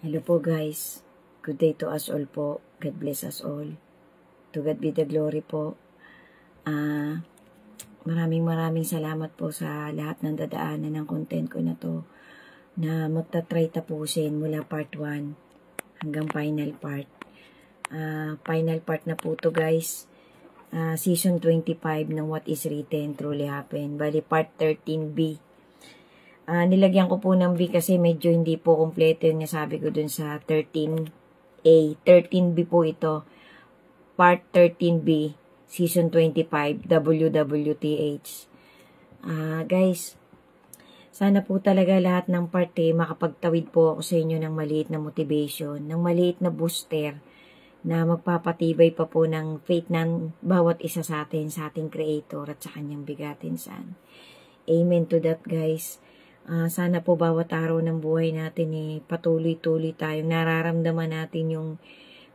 Hello po guys. Good day to us all po. God bless us all. To God be the glory po. Maraming salamat po sa lahat ng dadaanan ng content ko na to na magta-try tapusin mula part 1 hanggang final part. Final part na po to guys. Season 25 ng What is Written Truly Happened. Bali part 13B. Nilagyan ko po ng B kasi medyo hindi po kompleto yung nasabi ko dun sa 13A. 13B po ito. Part 13B, Season 25, WWTH. Guys, sana po talaga lahat ng parte makapagtawid po ako sa inyo ng maliit na motivation, ng maliit na booster na magpapatibay pa po ng faith ng bawat isa sa ating Creator at sa kanyang bigatin Son. Amen to that guys. Sana po bawat araw ng buhay natin patuloy-tuloy tayong nararamdaman natin yung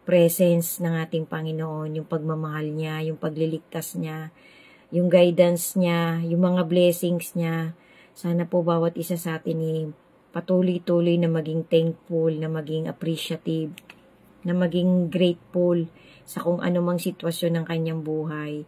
presence ng ating Panginoon, yung pagmamahal niya, yung pagliligtas niya, yung guidance niya, yung mga blessings niya. Sana po bawat isa sa atin patuloy-tuloy na maging thankful, na maging appreciative, na maging grateful sa kung anumang sitwasyon ng kanyang buhay.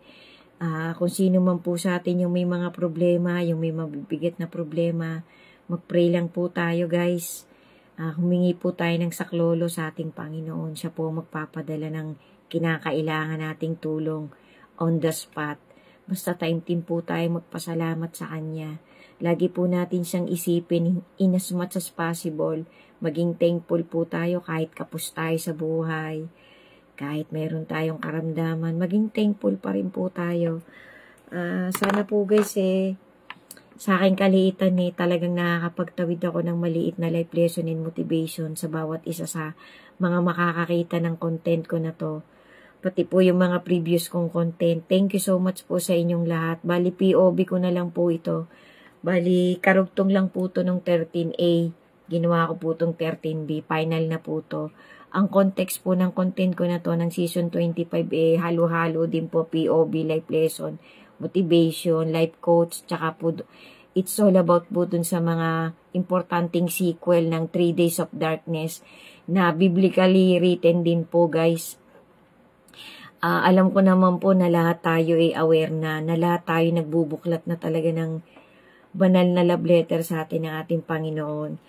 Kung sino man po sa atin yung may mga problema, yung may mabibigat na problema, mag-pray lang po tayo guys. Humingi po tayo ng saklolo sa ating Panginoon. Siya po magpapadala ng kinakailangan nating tulong on the spot. Basta taimtim po tayo magpasalamat sa Kanya. Lagi po natin siyang isipin in as much as possible. Maging thankful po tayo kahit kapos tayo sa buhay. Kahit meron tayong karamdaman, maging thankful pa rin po tayo. Sana po guys sa aking kaliitan talagang nakakapagtawid ako ng maliit na life lesson and motivation sa bawat isa sa mga makakakita ng content ko na to. Pati po yung mga previous kong content. Thank you so much po sa inyong lahat. Bali POV ko na lang po ito. Bali karugtong lang po to ng 13A. Ginawa ko po itong 13B. Final na po to. Ang context po ng content ko na to ng season 25 halo-halo din po POV, life lesson, motivation, life coach, tsaka po it's all about po dun sa mga importanteng sequel ng 3 Days of Darkness na biblically written din po guys. Alam ko naman po na lahat tayo aware na lahat tayo nagbubuklat na talaga ng banal na love letter sa atin ng ating Panginoon.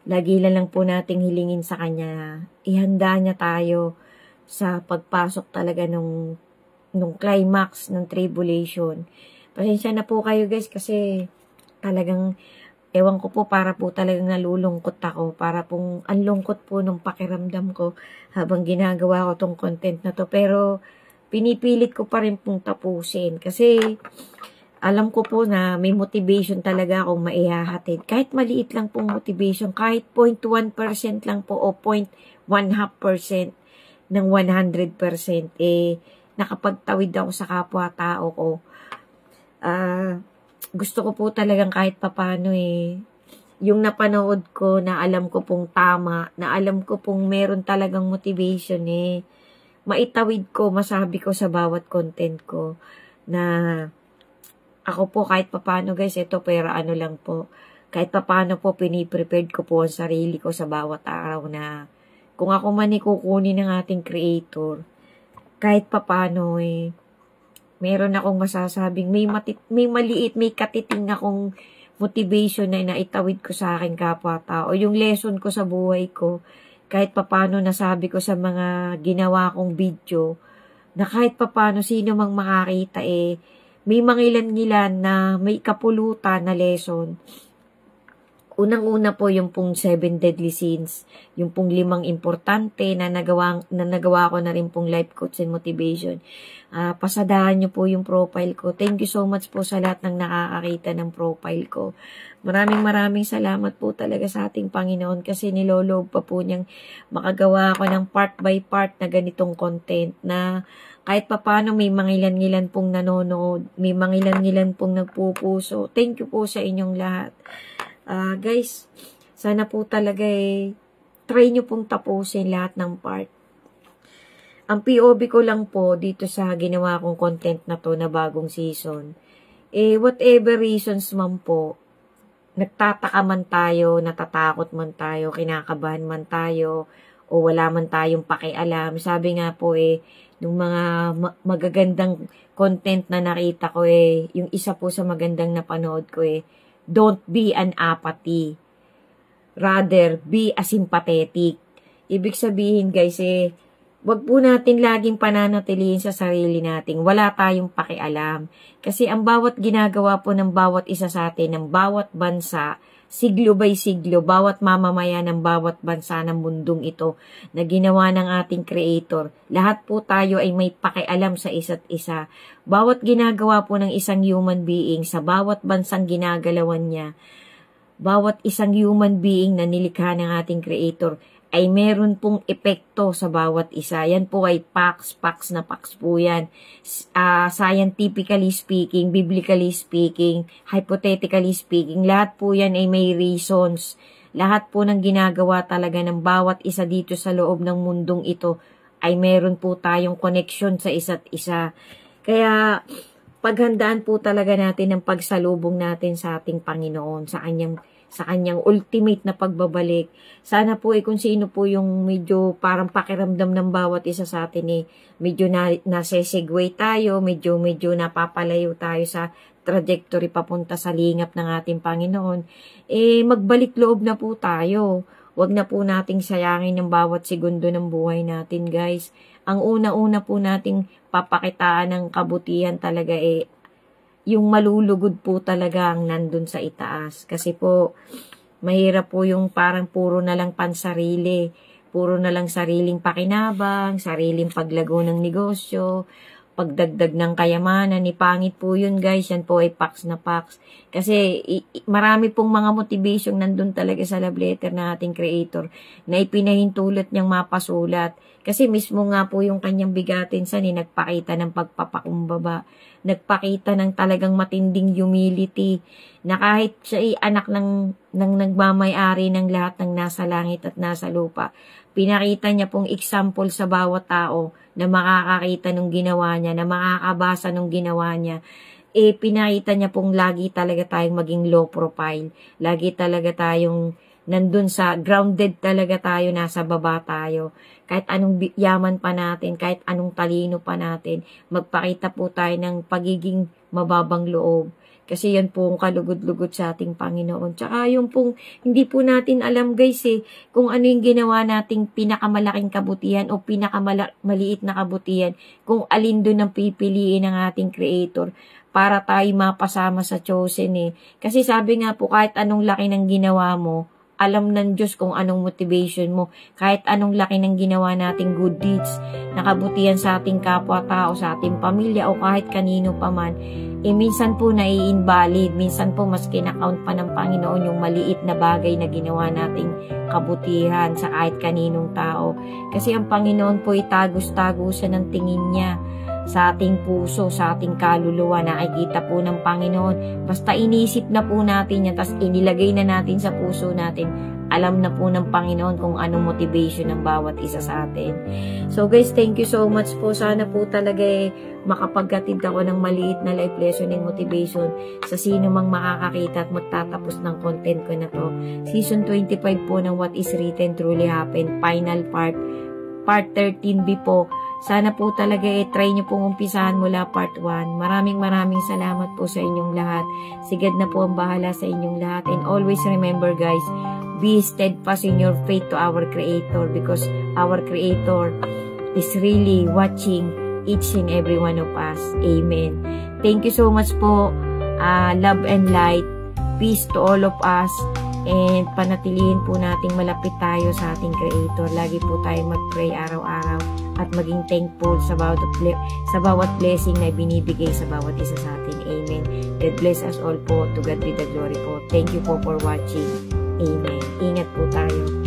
Lagi lang po nating hilingin sa Kanya, ihanda niya tayo sa pagpasok talaga nung climax ng tribulation. Pasensya na po kayo guys kasi talagang, ewan ko po, para po talagang nalulungkot ako. Para pong anlungkot po nung pakiramdam ko habang ginagawa ko tong content na to. Pero pinipilit ko pa rin pong tapusin kasi alam ko po na may motivation talaga akong maihahatid. Kahit maliit lang pong motivation, kahit 0.1% lang po o 0.1/2% ng 100%, nakapagtawid ako sa kapwa-tao ko. Gusto ko po talagang kahit papano yung napanood ko na alam ko pong tama, na alam ko pong meron talagang motivation maitawid ko, masabi ko sa bawat content ko na ako po kahit papano guys, ito pero ano lang po, kahit papano po piniprepared ko po ang sarili ko sa bawat araw na kung ako man kukunin ng ating Creator, kahit papano meron akong masasabing may maliit, may katiting akong motivation na naitawid ko sa aking kapwa-tao. Yung lesson ko sa buhay ko, kahit papano nasabi ko sa mga ginawa kong video, na kahit papano sino mang makakita may mangilan-ngilan na may kapulutan na lesson. Unang-una po yung pong 7 deadly sins, yung pong 5 importante na nagawa ko na rin pong life coach and motivation. Pasadahan nyo po yung profile ko. Thank you so much po sa lahat ng nakakakita ng profile ko. Maraming salamat po talaga sa ating Panginoon kasi niloloob pa po niyang makagawa ako ng part by part na ganitong content na kahit papano may mangilan-ngilan pong nanonood, may mangilan-ngilan pong nagpupuso. Thank you po sa inyong lahat. Guys, sana po talaga try nyo pong tapusin lahat ng part. Ang POV ko lang po dito sa ginawa kong content na to na bagong season, whatever reasons man po, nagtataka man tayo, natatakot man tayo, kinakabahan man tayo, o wala man tayong pakialam. Sabi nga po nung mga magagandang content na nakita ko yung isa po sa magandang napanood ko don't be an apathy. Rather, be a sympathetic. Ibig sabihin guys wag po natin laging pananatilihin sa sarili natin. Wala tayong pakialam. Kasi ang bawat ginagawa po ng bawat isa sa atin, ng bawat bansa, siglo by siglo, bawat mamamayan ng bawat bansa ng mundong ito na ginawa ng ating Creator, lahat po tayo ay may pakialam sa isa't isa. Bawat ginagawa po ng isang human being sa bawat bansang ginagalawan niya, bawat isang human being na nilikha ng ating Creator, ay meron pong epekto sa bawat isa. Yan po ay facts na facts po yan. Scientifically speaking, biblically speaking, hypothetically speaking, lahat po yan ay may reasons. Lahat po ng ginagawa talaga ng bawat isa dito sa loob ng mundong ito ay meron po tayong connection sa isa't isa. Kaya paghandaan po talaga natin ang pagsalubong natin sa ating Panginoon, sa kanyang ultimate na pagbabalik. Sana po kung sino po yung medyo parang pakiramdam ng bawat isa sa atin medyo nasesegway tayo, medyo napapalayo tayo sa trajectory papunta sa lingap ng ating Panginoon, magbalik loob na po tayo. Huwag na po nating sayangin ang bawat segundo ng buhay natin, guys. Ang una-una po nating papakitaan ng kabutihan talaga yung malulugod po talaga ang nandun sa itaas. Kasi po, mahirap po yung parang puro na lang pansarili. Puro na lang sariling pakinabang, sariling paglago ng negosyo, pagdagdag ng kayamanan. Pangit po yun, guys. Yan po ay paks na paks. Kasi marami pong mga motivation nandun talaga sa love letter ng ating Creator na ipinahintulot niyang mapasulat. Kasi mismo nga po yung kanyang bigatin nagpakita ng pagpapakumbaba. Nagpakita ng talagang matinding humility na kahit siya ay anak ng nagmamay-ari ng lahat ng nasa langit at nasa lupa, pinakita niya pong example sa bawat tao na makakakita nung ginawa niya, na makakabasa nung ginawa niya. Pinakita niya pong lagi talaga tayong maging low profile. Lagi talaga tayong nandun sa grounded talaga tayo, nasa baba tayo. Kahit anong yaman pa natin, kahit anong talino pa natin, magpakita po tayo ng pagiging mababang loob. Kasi yan po ang kalugod-lugod sa ating Panginoon. Tsaka yung pong hindi po natin alam, guys, kung ano yung ginawa nating pinakamalaking kabutihan o pinakamaliit na kabutihan, kung alin doon ang pipiliin ng ating Creator para tayo mapasama sa chosen. Kasi sabi nga po, kahit anong laki ng ginawa mo, alam ng Diyos kung anong motivation mo. Kahit anong laki ng ginawa nating good deeds, nakabutihan sa ating kapwa-tao, sa ating pamilya, o kahit kanino pa man, minsan po nai-invalid, minsan po mas kinakount pa ng Panginoon yung maliit na bagay na ginawa nating kabutihan sa kahit kaninong tao. Kasi ang Panginoon po itagos-tagusan ng tingin niya sa ating puso, sa ating kaluluwa. Nakikita po ng Panginoon. Basta inisip na po natin yan, tas inilagay na natin sa puso natin, alam na po ng Panginoon kung anong motivation ng bawat isa sa atin. So guys, thank you so much po. Sana po talaga makapaghatid ako ng maliit na life lesson and motivation sa sino mang makakakita at magtatapos ng content ko na to. Season 25 po ng What is Written Truly Happened, final part 13B po. Sana po talaga try nyo pong umpisahan mula part 1. Maraming salamat po sa inyong lahat. Sigad na po ang bahala sa inyong lahat. And always remember, guys, be steadfast in your faith to our Creator, because our Creator is really watching each and every one of us. Amen. Thank you so much po. Love and light. Peace to all of us. And panatilihin po nating malapit tayo sa ating Creator. Lagi po tayo mag-pray araw-araw at maging thankful sa bawat blessing na binibigay sa bawat isa sa atin. Amen. God bless us all po. To God be the glory po. Thank you po for watching. Amen. Ingat po tayo.